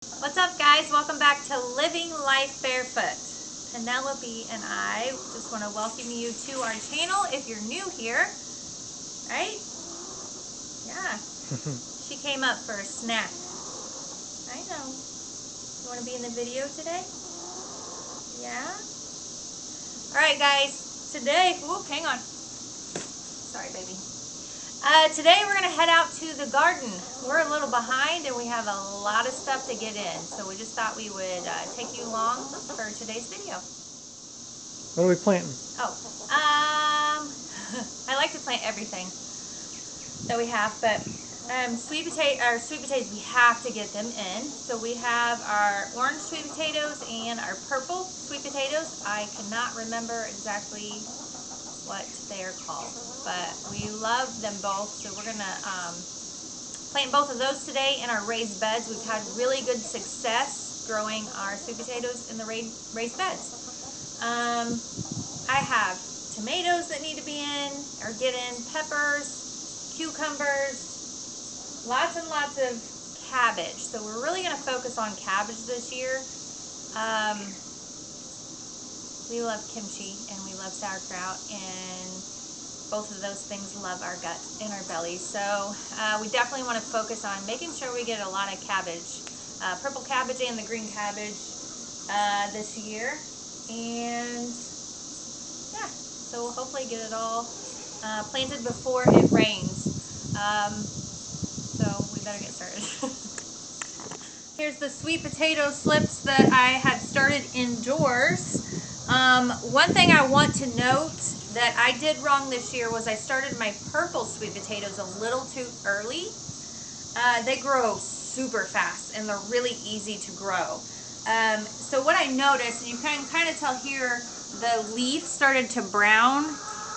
What's up, guys? Welcome back to Living Life Barefoot. Penelope and I just want to welcome you to our channel if you're new here, right? Yeah. She came up for a snack. I know. You want to be in the video today? Yeah? Alright, guys. Today, hang on. Sorry, baby. Today we're going to head out to the garden. We're a little behind and we have a lot of stuff to get in. So we just thought we would take you along for today's video. What are we planting? Oh, I like to plant everything that we have, but sweet potatoes, we have to get them in. So we have our orange sweet potatoes and our purple sweet potatoes. I cannot remember exactly what they are called, but we love them both. So we're gonna plant both of those today in our raised beds. We've had really good success growing our sweet potatoes in the raised beds. I have tomatoes that need to be in or get in, peppers, cucumbers, lots and lots of cabbage. So we're really going to focus on cabbage this year. We love kimchi and we love sauerkraut, and both of those things love our gut and our bellies. So we definitely want to focus on making sure we get a lot of cabbage, purple cabbage and the green cabbage this year. And yeah, so we'll hopefully get it all planted before it rains. So we better get started. Here's the sweet potato slips that I had started indoors. One thing I want to note that I did wrong this year was I started my purple sweet potatoes a little too early. They grow super fast and they're really easy to grow. So what I noticed, and you can kind of tell here, the leaf started to brown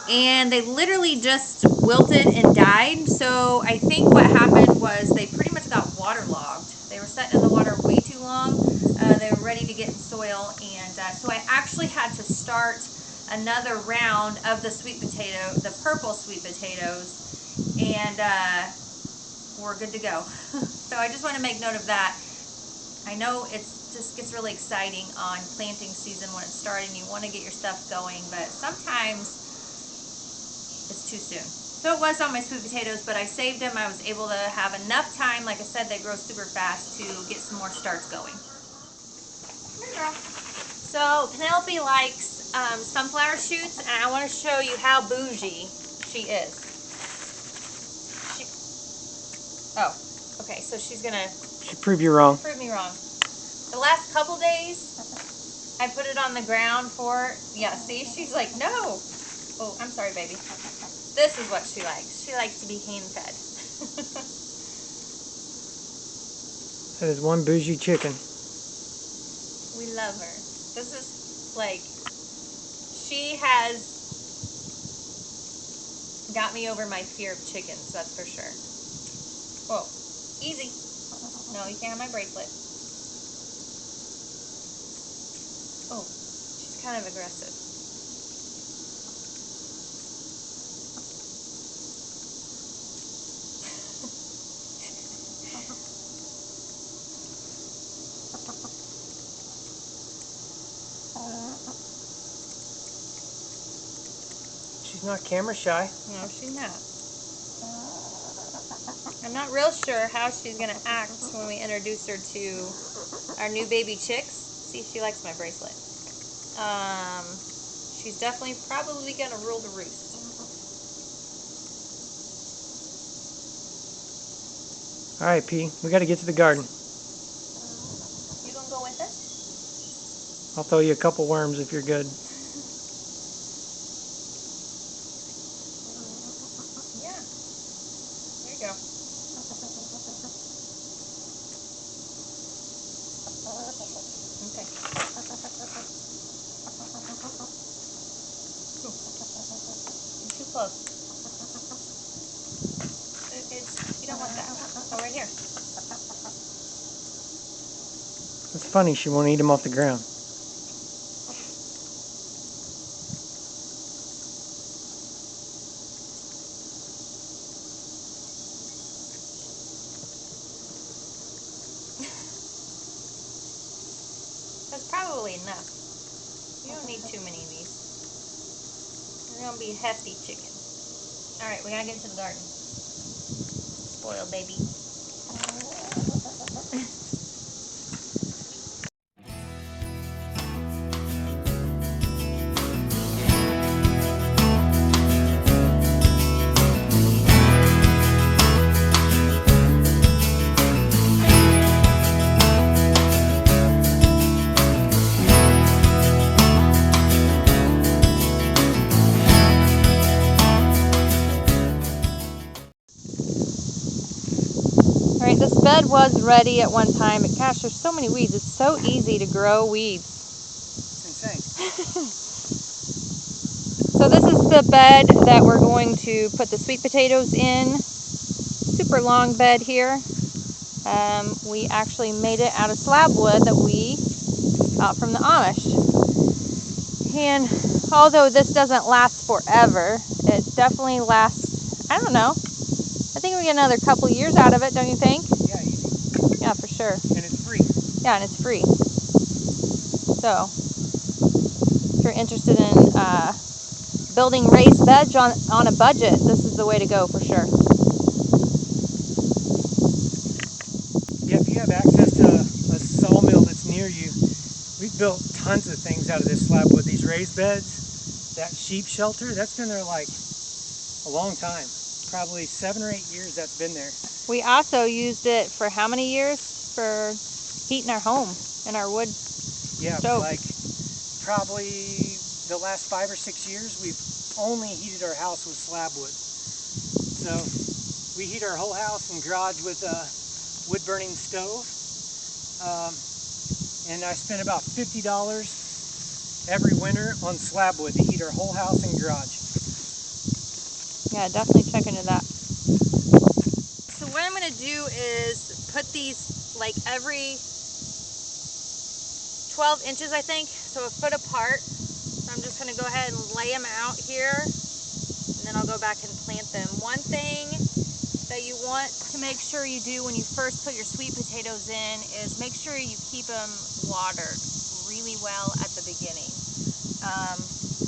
and they literally just wilted and died. So I think what happened was they pretty much got waterlogged. They were set in the water way too long. They were ready to get in soil, and so I actually had to start another round of the sweet potato, the purple sweet potatoes, and we're good to go. So I just want to make note of that. I know it just gets really exciting on planting season when it's starting. You want to get your stuff going, but sometimes it's too soon. So it was on my sweet potatoes, but I saved them. I was able to have enough time. Like I said, they grow super fast to get some more starts going. Here, girl. So Penelope likes sunflower shoots, and I want to show you how bougie she is. Oh, okay, so she's gonna Should prove you wrong. prove me wrong. The last couple days, I put it on the ground for her. Yeah, see, she's like, no. Oh, I'm sorry, baby. This is what she likes. She likes to be hand-fed. That is one bougie chicken. We love her. This is like, she has got me over my fear of chickens, that's for sure. Whoa, easy. No, you can't have my bracelet. Oh, she's kind of aggressive. She's not camera shy. No, she's not. I'm not real sure how she's going to act when we introduce her to our new baby chicks. See if she likes my bracelet. She's definitely probably going to rule the roost. All right, P. We got to get to the garden. You going to go with us? I'll throw you a couple worms if you're good. Yeah. There you go. Okay. Ooh. You're too close. You don't want that. Oh, right here. It's funny, she won't eat them off the ground. That's probably enough. You don't need too many of these. They're gonna be hefty chicken. All right, we gotta get to the garden. Spoiled baby. Alright, this bed was ready at one time, but gosh, there's so many weeds. It's so easy to grow weeds. It's insane. So this is the bed that we're going to put the sweet potatoes in. Super long bed here. We actually made it out of slab wood that we got from the Amish. And although this doesn't last forever, it definitely lasts, I don't know, I think we get another couple years out of it, don't you think? Yeah, easy. Yeah, for sure. And it's free. Yeah, and it's free. So, if you're interested in building raised beds on a budget, this is the way to go for sure. Yeah, if you have access to a sawmill that's near you, we've built tons of things out of this slab wood. These raised beds, that sheep shelter, that's been there like a long time. Probably 7 or 8 years that's been there. We also used it for how many years? For heating our home and our wood stove. Like probably the last 5 or 6 years we've only heated our house with slab wood. So we heat our whole house and garage with a wood burning stove. And I spent about $50 every winter on slab wood to heat our whole house and garage. Yeah, definitely check into that. So what I'm going to do is put these like every 12 inches, I think, so a foot apart. So I'm just going to go ahead and lay them out here, and then I'll go back and plant them. One thing that you want to make sure you do when you first put your sweet potatoes in is make sure you keep them watered really well at the beginning.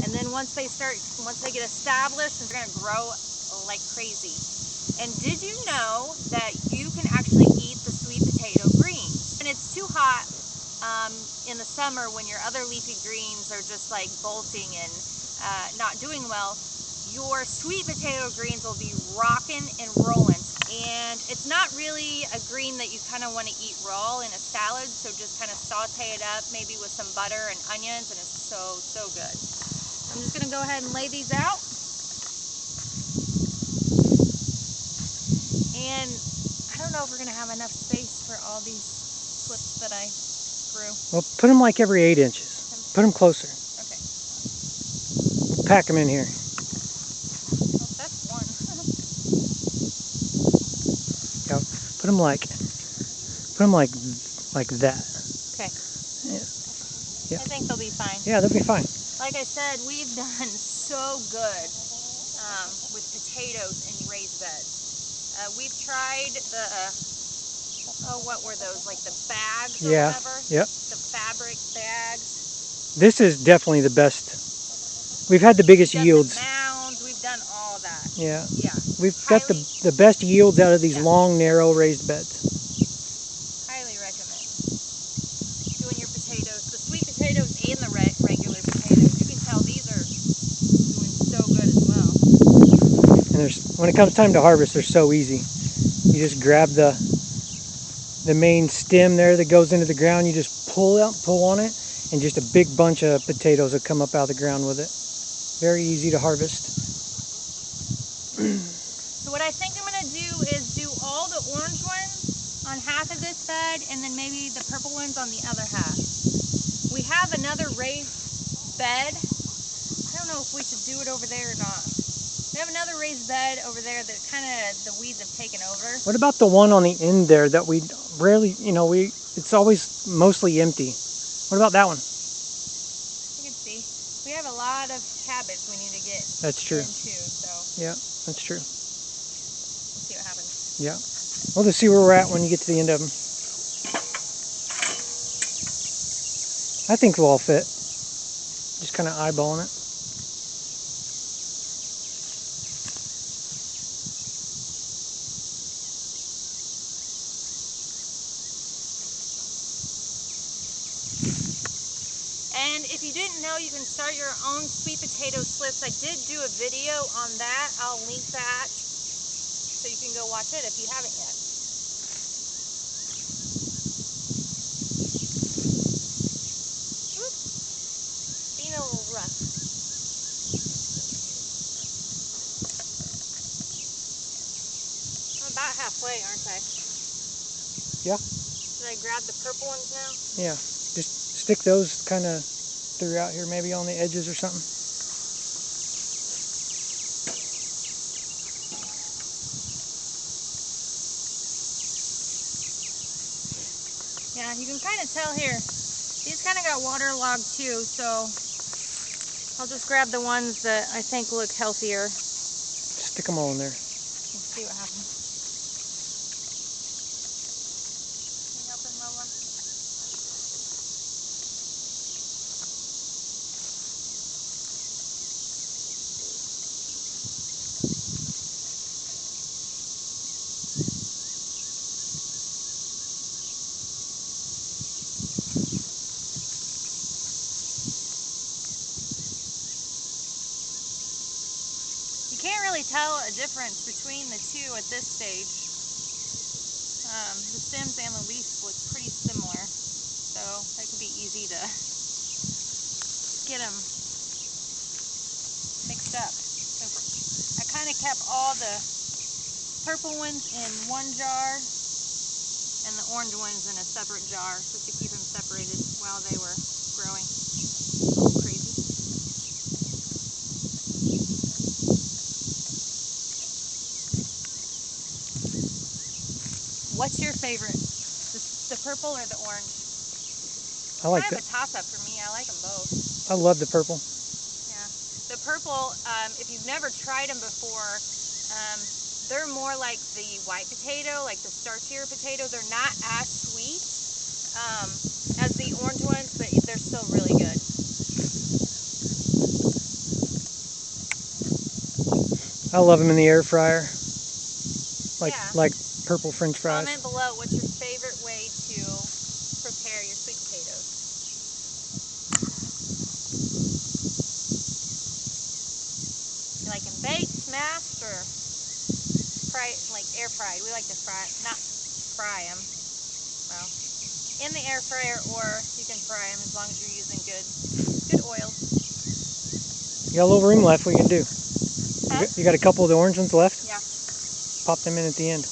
And then once they get established, they're going to grow like crazy. And did you know that you can actually eat the sweet potato greens? And it's too hot in the summer when your other leafy greens are just like bolting and not doing well. Your sweet potato greens will be rocking and rolling. And it's not really a green that you kind of want to eat raw in a salad, so just kind of saute it up maybe with some butter and onions, and it's so good. I'm just going to go ahead and lay these out. And I don't know if we're going to have enough space for all these slips that I grew. Well, put them like every 8 inches. Put them closer. Okay. Pack them in here. Well, that's one. Yeah, put them like that. Okay. Yeah. I think they'll be fine. Yeah, they'll be fine. Like I said, we've done so good with potatoes in raised beds. We've tried the, what were those, like the bags or whatever? Yep. The fabric bags. This is definitely the best. We've had the biggest We've done yields. the mounds, we've done all that. Yeah. Yeah. We've got the best yields out of these long, narrow raised beds. Highly recommend doing your potatoes. The sweet potatoes and the regular potatoes. You can tell these are doing so good as well. And when it comes time to harvest, they're so easy. You just grab the main stem there that goes into the ground. You just pull on it, and just a big bunch of potatoes will come up out of the ground with it. Very easy to harvest. So what I think I'm going to do is do all the orange ones on half of this bed, and then maybe the purple ones on the other half. We have another raised bed. I don't know if we should do it over there or not. We have another raised bed over there that kind of the weeds have taken over. What about the one on the end there that we rarely, it's always mostly empty. What about that one? You can see. We have a lot of cabbage we need to get That's true. into, so Yeah, that's true. we'll see what happens. Yeah. We'll just see where we're at when you get to the end of them. I think they'll all fit. Just kind of eyeballing it. And if you didn't know, you can start your own sweet potato slips. I did do a video on that. I'll link that so you can go watch it if you haven't yet. Oops. Being a little rough. I'm about halfway, aren't I? Yeah. Should I grab the purple ones now? Yeah. Just stick those kind of throughout here, maybe on the edges or something. Yeah, you can kind of tell here. These kind of got waterlogged too, so I'll just grab the ones that I think look healthier. Stick them all in there. Let's see what happens. Can you help him, Lola? You can't really tell a difference between the two at this stage. The stems and the leaves look pretty similar, so that could be easy to get them mixed up. So I kind of kept all the purple ones in one jar and the orange ones in a separate jar, just to keep them separated while they were growing. Crazy. What's your favorite? The purple or the orange? I like Kind that. of a toss-up for me. I like them both. I love the purple. Yeah. The purple, if you've never tried them before, they're more like the white potato, like the starchier potato. They're not as sweet as the orange ones, but they're still really good. I love them in the air fryer. Yeah. Like purple French fries. Comment below what's your favorite way to prepare your sweet potatoes. You like them baked, mashed, or fried, like air fried? We like to fry, not fry them. Well, in the air fryer, or you can fry them as long as you're using good oils. You got a little room left. What you can do? Huh? You got a couple of the orange ones left? Yeah. Pop them in at the end.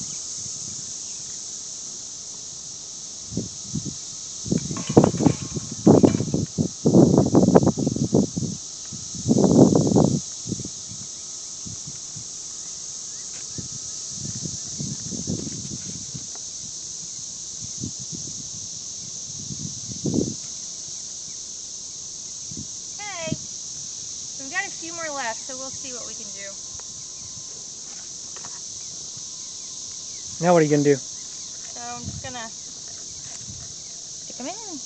Okay. So we've got a few more left, so we'll see what we can do. Now what are you going to do? So I'm just gonna stick them in.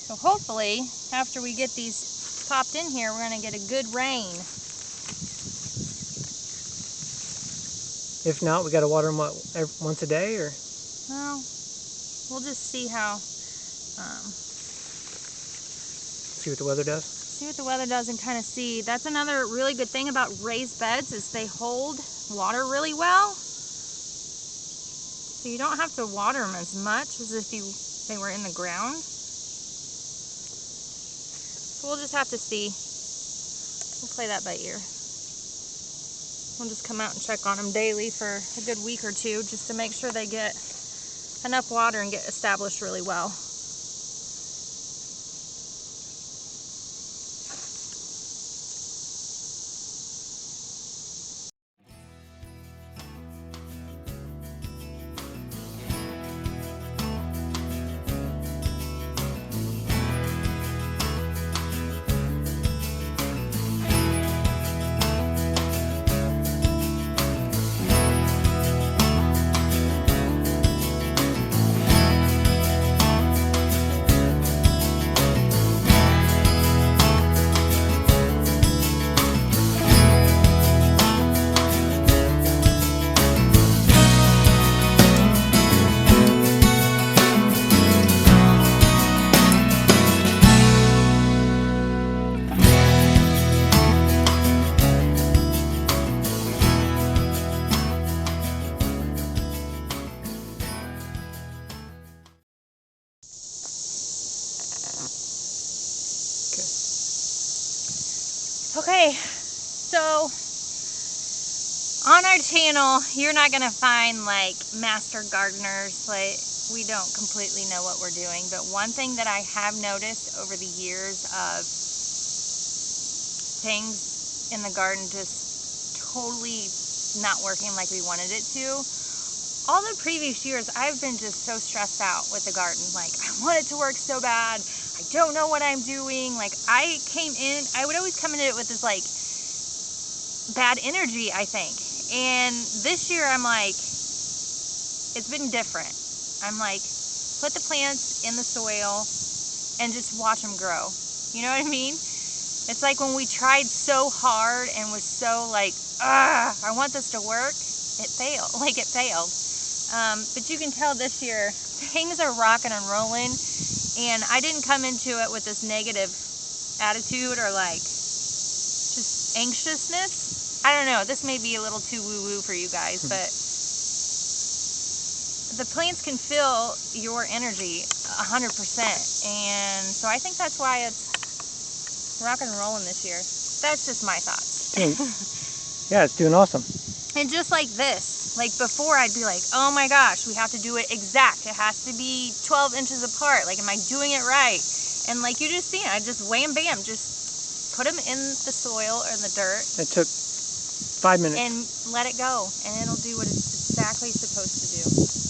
So hopefully, after we get these popped in here, we're gonna get a good rain. If not, we got to water them once a day, or? Well, we'll just see how, See what the weather does? see what the weather does and kind of see. That's another really good thing about raised beds is they hold water really well. So you don't have to water them as much as if they were in the ground. So we'll just have to see. We'll play that by ear. We'll just come out and check on them daily for a good week or two just to make sure they get enough water and get established really well. Okay, so on our channel, you're not gonna find like master gardeners. Like, we don't completely know what we're doing, but one thing that I have noticed over the years of things in the garden just totally not working like we wanted it to. All the previous years, I've been just so stressed out with the garden. Like, I want it to work so bad. I don't know what I'm doing. Like, I would always come into it with this like bad energy, I think. And this year I'm like, it's been different. I'm like, put the plants in the soil and just watch them grow. You know what I mean? It's like when we tried so hard and was so like, I want this to work, it failed. Like, it failed. But you can tell this year, things are rocking and rolling, and I didn't come into it with this negative attitude or like just anxiousness. I don't know, this may be a little too woo-woo for you guys, but the plants can feel your energy 100%, and so I think that's why it's rocking and rolling this year. That's just my thoughts. Yeah, it's doing awesome. And just like this, like before I'd be like, oh my gosh, we have to do it exact. It has to be 12 inches apart. Like, am I doing it right? And like you just seen, I just wham bam, just put them in the soil or in the dirt. It took 5 minutes. And let it go, and it'll do what it's exactly supposed to do.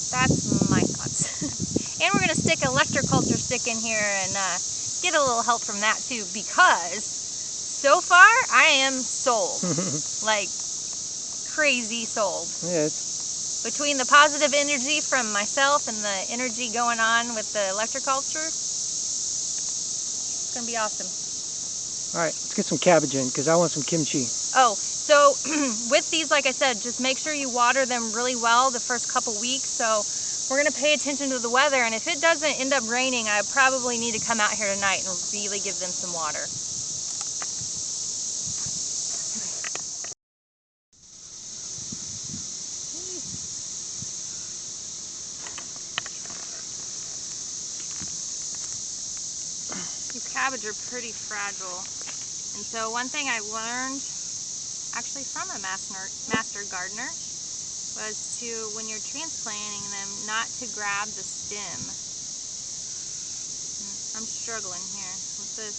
That's my thoughts. And we're gonna stick an electroculture stick in here and get a little help from that too, because so far I am sold. Like, crazy sold. Yes. Between the positive energy from myself and the energy going on with the electroculture, it's gonna be awesome. All right, let's get some cabbage in because I want some kimchi. Oh, so with these, like I said, just make sure you water them really well the first couple weeks. So we're gonna pay attention to the weather, and if it doesn't end up raining, I probably need to come out here tonight and really give them some water. These cabbage are pretty fragile. And so one thing I learned, actually from a master gardener, was to, when you're transplanting them, not to grab the stem. I'm struggling here with this.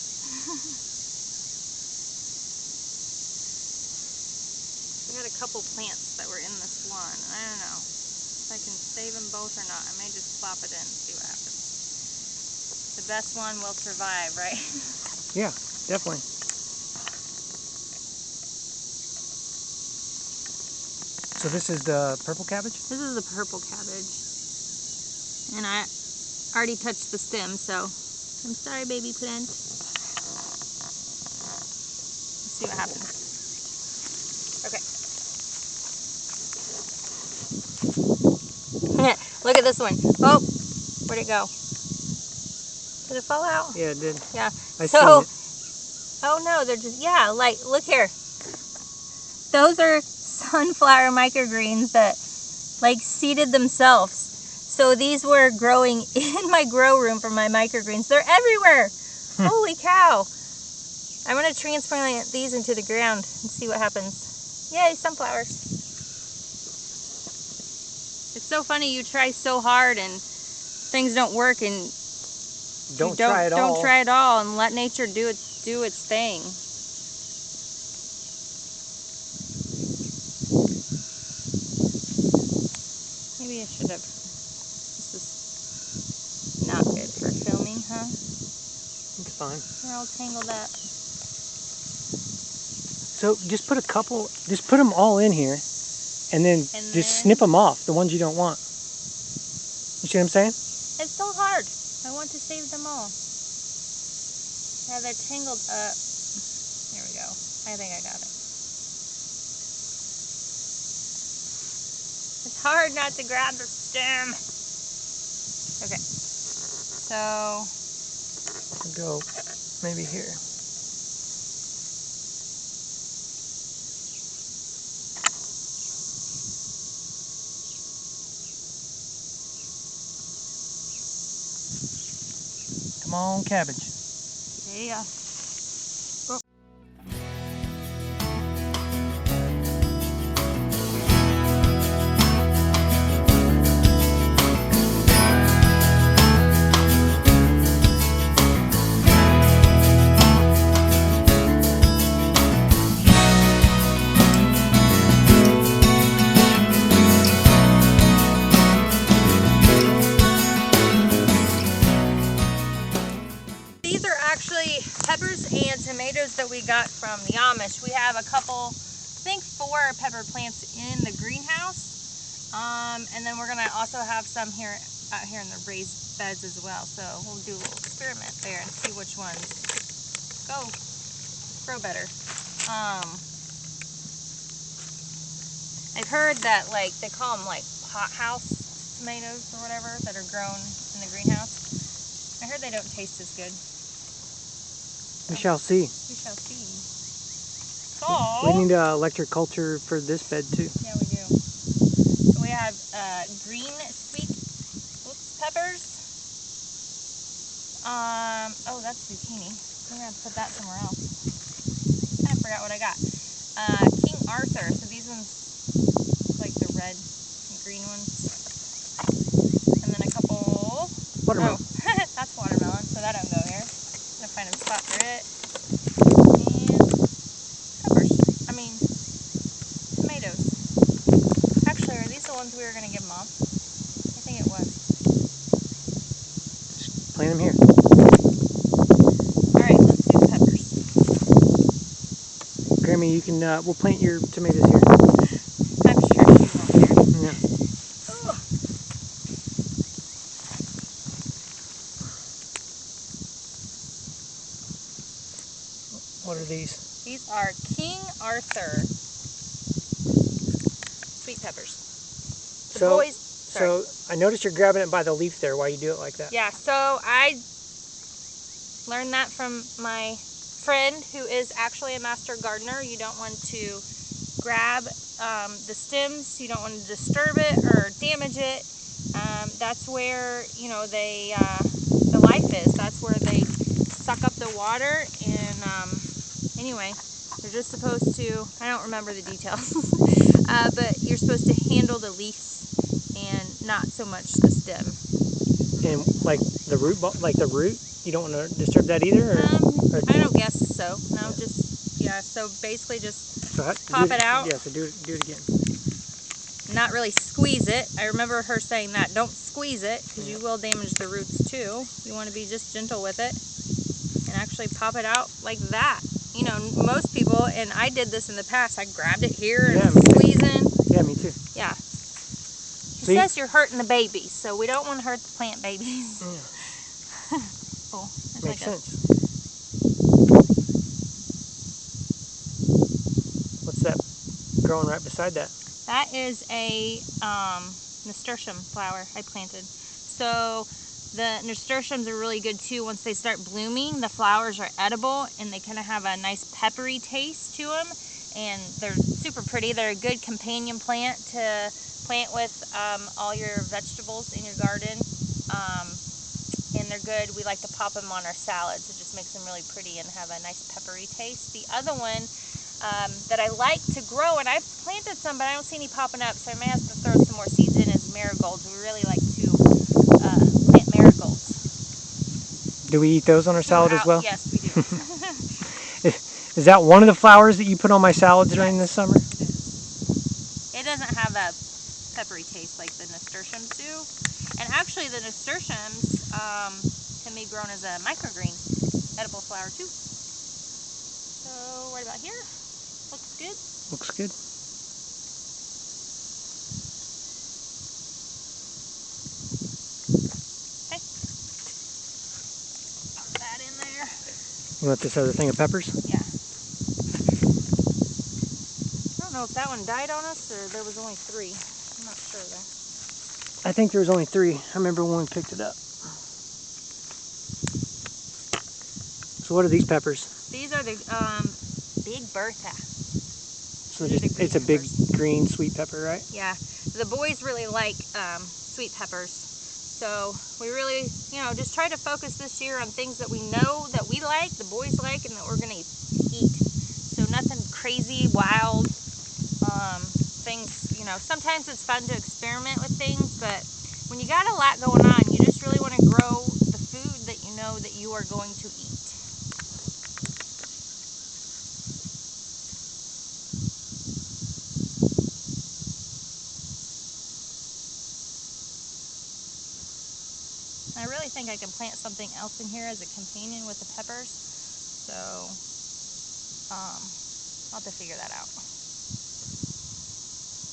We had a couple plants that were in this one. I don't know if I can save them both or not. I may just plop it in and see what happens. The best one will survive, right? Yeah, definitely. So this is the purple cabbage? This is the purple cabbage. And I already touched the stem, so I'm sorry, baby plant. Let's see what happens. Okay. Look at this one. Oh, where'd it go? Did it fall out? Yeah, it did. Yeah. I seen it. Oh no, they're just, yeah, like, look here. Those are sunflower microgreens that like seeded themselves. So these were growing in my grow room for my microgreens. They're everywhere. Holy cow. I'm gonna transplant these into the ground and see what happens. Yay, sunflowers. It's so funny, you try so hard and things don't work, and Don't try it all and let nature do its thing. Maybe I should have. This is not good for filming, huh? It's fine. They're all tangled up. So just put them all in here, and then just snip them off, the ones you don't want. You see what I'm saying? It's so hard. I want to save them all. Yeah, they're tangled up. There we go. I think I got it. It's hard not to grab the stem. Okay. So I'll go maybe here. Come on, cabbage. yeah. from the Amish. We have a couple, I think 4 pepper plants in the greenhouse. And then we're gonna also have some out here in the raised beds as well. So we'll do a little experiment there and see which ones grow better. I've heard that they call them hothouse tomatoes or whatever that are grown in the greenhouse. I heard they don't taste as good. We shall see. We shall see. We need electric culture for this bed too. Yeah, we do. So we have green sweet peppers. Oh, that's zucchini. I'm gonna put that somewhere else. I kind of forgot what I got. King Arthur. So these ones, like the red and green ones. And then a couple. Watermelon. Oh, that's watermelon. So that don't go here. I'm gonna find a spot for it. Tomatoes. Actually, are these the ones we were going to give Mom? I think it was. Just plant them here. Alright, let's do the peppers. Grammy, you can, we'll plant your tomatoes here. I'm sure she won't care. Yeah. Ugh. What are these? These are King Arthur sweet peppers. So I noticed you're grabbing it by the leaf there. Why you do it like that? Yeah, so I learned that from my friend who is actually a master gardener. You don't want to grab the stems. You don't want to disturb it or damage it. That's where, the life is. That's where they suck up the water. And anyway, you're just supposed to, I don't remember the details, but you're supposed to handle the leaves and not so much the stem. And like the root, you don't want to disturb that either? Or I don't guess so. No, so basically just pop it out. Yeah, so do it again. Not really squeeze it. I remember her saying that. Don't squeeze it because you will damage the roots too. You want to be just gentle with it and actually pop it out like that. You know, most people, and I did this in the past, I grabbed it here and squeezing. Yeah, me too. Yeah. It says you're hurting the babies, so we don't want to hurt the plant babies. Yeah. Cool. Makes sense. What's that growing right beside that? That is a nasturtium flower I planted. So the nasturtiums are really good too. Once they start blooming, the flowers are edible and they kind of have a nice peppery taste to them. And they're super pretty. They're a good companion plant to plant with all your vegetables in your garden. And they're good. We like to pop them on our salads. It just makes them really pretty and have a nice peppery taste. The other one that I like to grow, and I've planted some, but I don't see any popping up, so I may have to throw some more seeds in, is marigolds. We really like to plant marigolds. Do we eat those on our salad as well? Yes, we do. Is that one of the flowers that you put on my salads during this summer? It doesn't have a peppery taste like the nasturtiums do. And actually the nasturtiums can be grown as a microgreen, edible flower too. So what about here? Looks good? Looks good. Okay. Pop that in there. You want this other thing of peppers? Yeah. I don't know if that one died on us or there was only 3. I'm not sure though. I think there was only 3. I remember when we picked it up. So what are these peppers? These are the Big Bertha. So it's a big green sweet pepper, right? Yeah. The boys really like sweet peppers. So we really, just try to focus this year on things that we know that we like, the boys like, and that we're going to eat. So nothing crazy, wild things. Sometimes it's fun to experiment with things, but when you got a lot going on, you just really want to grow the food that you know that you are going to eat. I really think I can plant something else in here as a companion with the peppers. So I'll have to figure that out.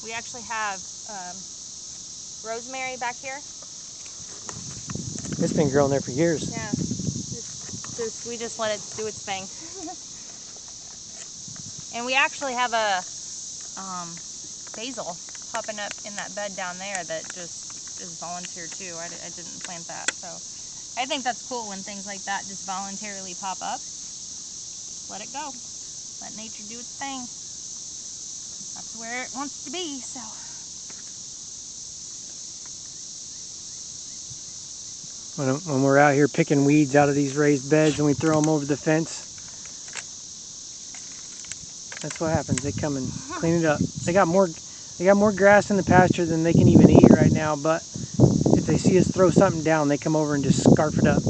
We actually have rosemary back here. It's been growing there for years. Yeah, we just let it do its thing. And we actually have a basil popping up in that bed down there that just is volunteer too. I didn't plant that, so I think that's cool when things like that just voluntarily pop up. Let it go. Let nature do its thing. That's where it wants to be, so. When we're out here picking weeds out of these raised beds and we throw them over the fence, that's what happens. They come and clean it up. They got more grass in the pasture than they can even eat right now, but if they see us throw something down, they come over and just scarf it up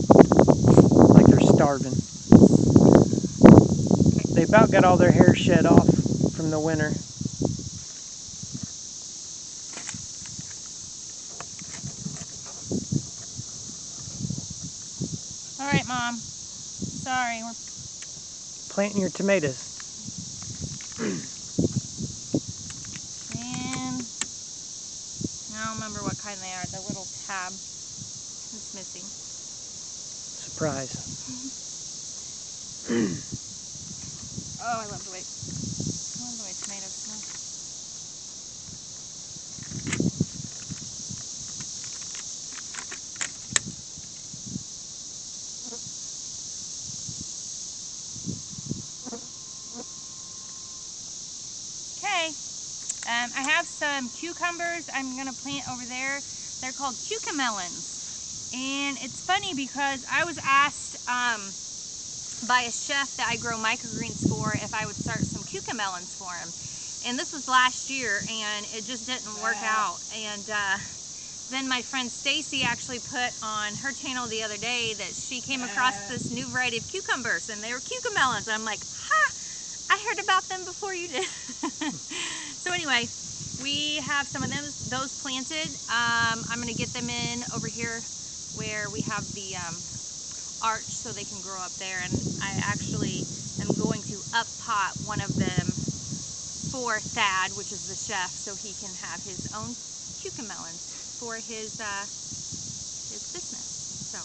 like they're starving. They about got all their hair shed off from the winter. All right, Mom. Sorry, we're Planting your tomatoes. and I don't remember what kind they are. The little tab is missing. Surprise. Oh, I love the way tomatoes smell. Okay, I have some cucumbers I'm gonna plant over there. They're called cucamelons. And it's funny because I was asked by a chef that I grow microgreens for if I would start some cucamelons for him. And this was last year and it just didn't work out. And then my friend Stacy actually put on her channel the other day that she came across this new variety of cucumbers and they were cucamelons. And I'm like, ha! I heard about them before you did. So anyway, we have some of those planted. I'm gonna get them in over here where we have the arch so they can grow up there, and I actually am going to up pot one of them for Thad, which is the chef, so he can have his own cucamelons for his business. So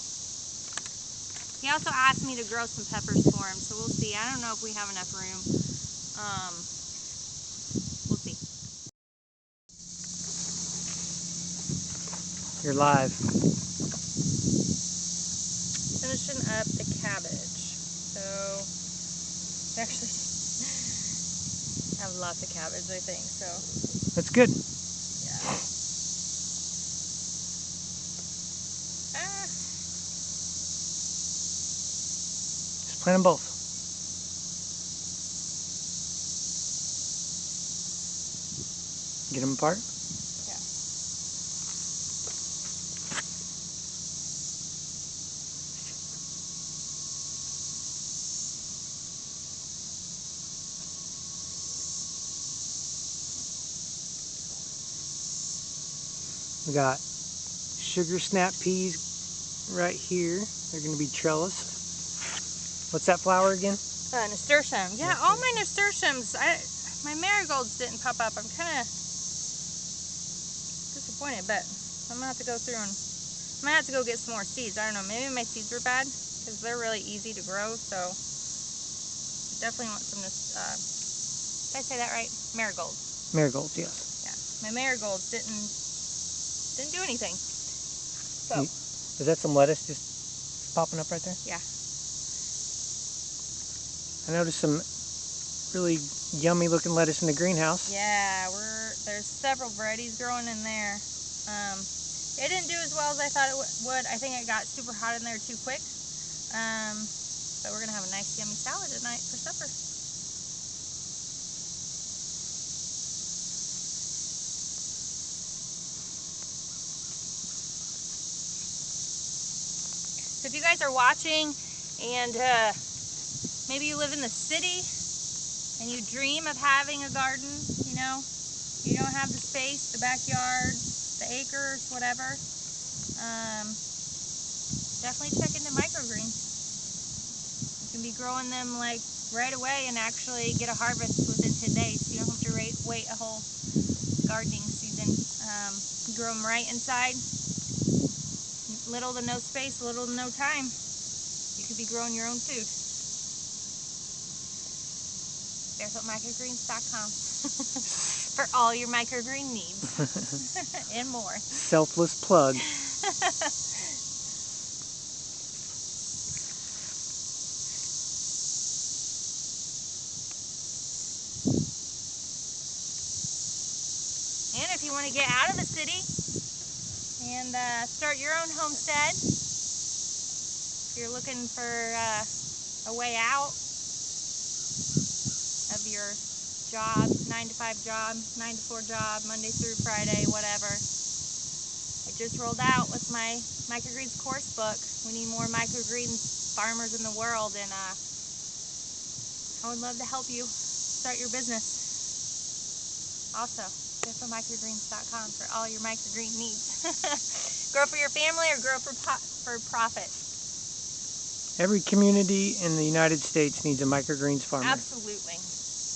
he also asked me to grow some peppers for him, so we'll see. I don't know if we have enough room. We'll see. You're live. Finishing up the cabbage. So actually have lots of cabbage, I think. So That's good. yeah. Just plant them both. Get them apart. Yeah. We got sugar snap peas right here. They're going to be trellised. What's that flower again? Nasturtium. Yeah, all my nasturtiums. My marigolds didn't pop up. I'm kind of disappointed, but I'm gonna have to go through and I'm gonna have to go get some more seeds. I don't know. Maybe my seeds were bad because they're really easy to grow. So definitely want some. Did I say that right? Marigolds. Marigolds, yes. Yeah, my marigolds didn't do anything. So Is that some lettuce just popping up right there? yeah. I noticed some really yummy looking lettuce in the greenhouse. Yeah, there's several varieties growing in there. It didn't do as well as I thought it would. I think it got super hot in there too quick. But we're gonna have a nice yummy salad at night for supper. So if you guys are watching and maybe you live in the city and you dream of having a garden, you know, you don't have the space, the backyard, the acres, whatever, definitely check into microgreens. You can be growing them like right away and actually get a harvest within 10 days. You don't have to wait a whole gardening season. You grow them right inside. Little to no space, little to no time. You could be growing your own food. barefootmicrogreens.com for all your microgreen needs and more. Selfless plug. And if you want to get out of the city and start your own homestead, if you're looking for a way out of your job, 9-to-5 job, 9-to-4 job, Monday through Friday, whatever, I just rolled out with my Microgreens course book. We need more microgreens farmers in the world, and I would love to help you start your business. Also, barefootmicrogreens.com for all your microgreen needs. Grow for your family or grow for profit. Every community in the United States needs a microgreens farmer. Absolutely.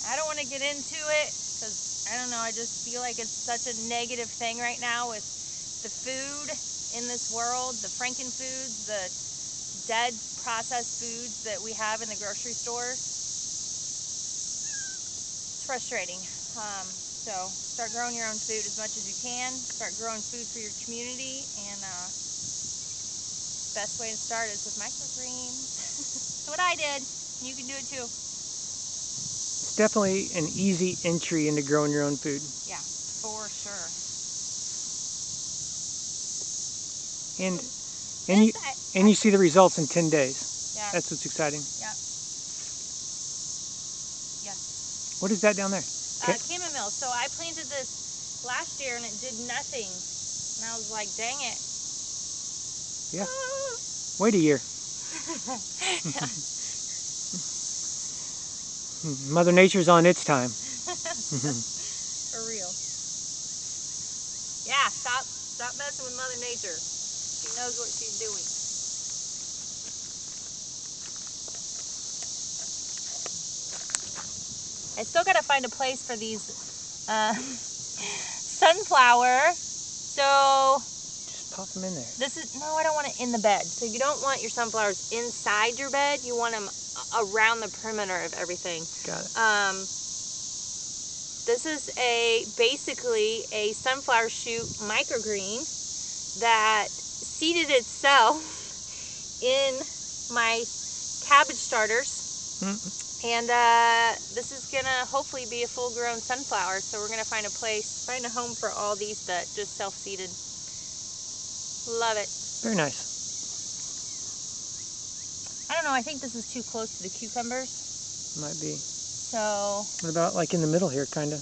I don't want to get into it because, I don't know, I just feel like it's such a negative thing right now with the food in this world, the frankenfoods, the dead processed foods that we have in the grocery stores. It's frustrating. So start growing your own food as much as you can. Start growing food for your community, and best way to start is with microgreens. That's what I did. You can do it too. It's definitely an easy entry into growing your own food. Yeah, for sure. And you see the results in 10 days. Yeah. That's what's exciting. Yeah. Yes. What is that down there? Chamomile. So I planted this last year and it did nothing. And I was like, dang it. Yeah. Wait a year. Mother Nature's on its time. For real. Yeah, stop messing with Mother Nature. She knows what she's doing. I still gotta find a place for these sunflower. So just pop them in there. No, I don't want it in the bed. So you don't want your sunflowers inside your bed. You want them around the perimeter of everything. Got it. This is basically a sunflower shoot microgreen that seeded itself in my cabbage starters. And this is gonna hopefully be a full-grown sunflower. So we're gonna find a home for all these that just self-seeded. Love it. Very nice. I don't know, I think this is too close to the cucumbers. Might be. So. What about like in the middle here, kind of?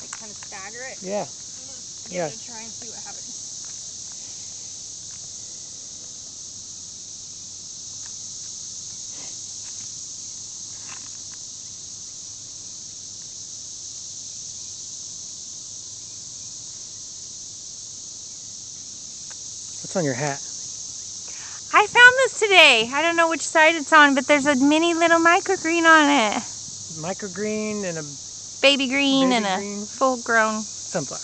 Like kind of stagger it? Yeah. I'm gonna try and see what happens. What's on your hat? I found this today. I don't know which side it's on, but there's a mini little microgreen on it. Microgreen and a baby green and a full-grown sunflower. I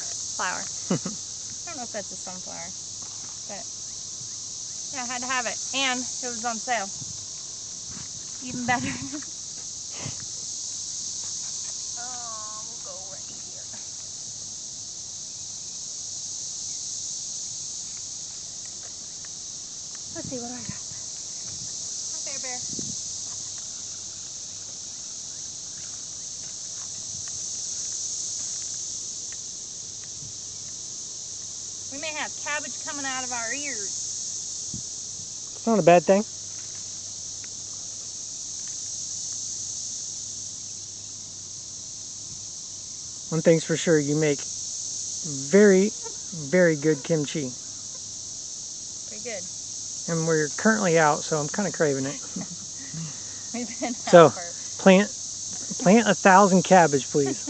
don't know if that's a sunflower, but yeah, I had to have it. And it was on sale. Even better. We'll go right here. Let's see, what do I got? Hi, Bear. We may have cabbage coming out of our ears. It's not a bad thing. One thing's for sure, you make very, very good kimchi. Pretty good. And we're currently out, so I'm kind of craving it. We've been so, out for... plant 1,000 cabbage, please.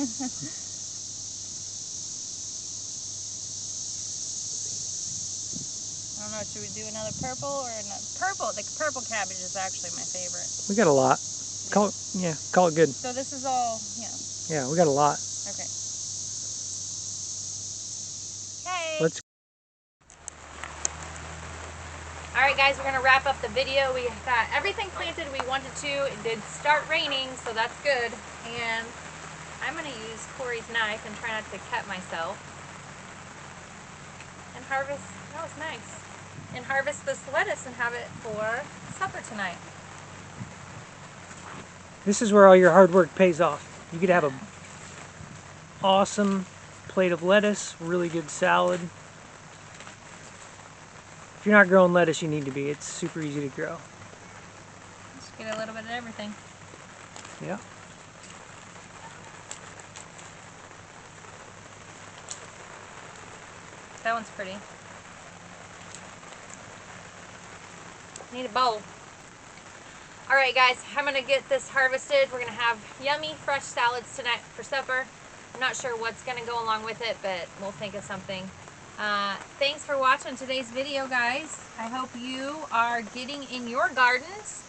I don't know, should we do another purple or another purple? The purple cabbage is actually my favorite. We got a lot. Call it good. So this is all, yeah. Yeah, we got a lot. Okay. Okay. Let's. All right, guys, we're gonna wrap up the video. We got everything planted we wanted to. It did start raining, so that's good. And I'm gonna use Corey's knife and try not to cut myself. And harvest, that was nice. And harvest this lettuce and have it for supper tonight. This is where all your hard work pays off. You could have a awesome plate of lettuce, really good salad. If you're not growing lettuce, you need to be. It's super easy to grow. Just get a little bit of everything. Yeah. That one's pretty. Need a bowl. All right, guys, I'm gonna get this harvested. We're gonna have yummy fresh salads tonight for supper. I'm not sure what's gonna go along with it, but we'll think of something. Thanks for watching today's video, guys. I hope you are getting in your gardens.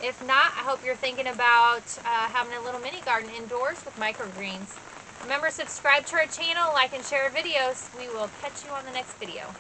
If not, I hope you're thinking about having a little mini garden indoors with microgreens. Remember, subscribe to our channel, like and share our videos. We will catch you on the next video.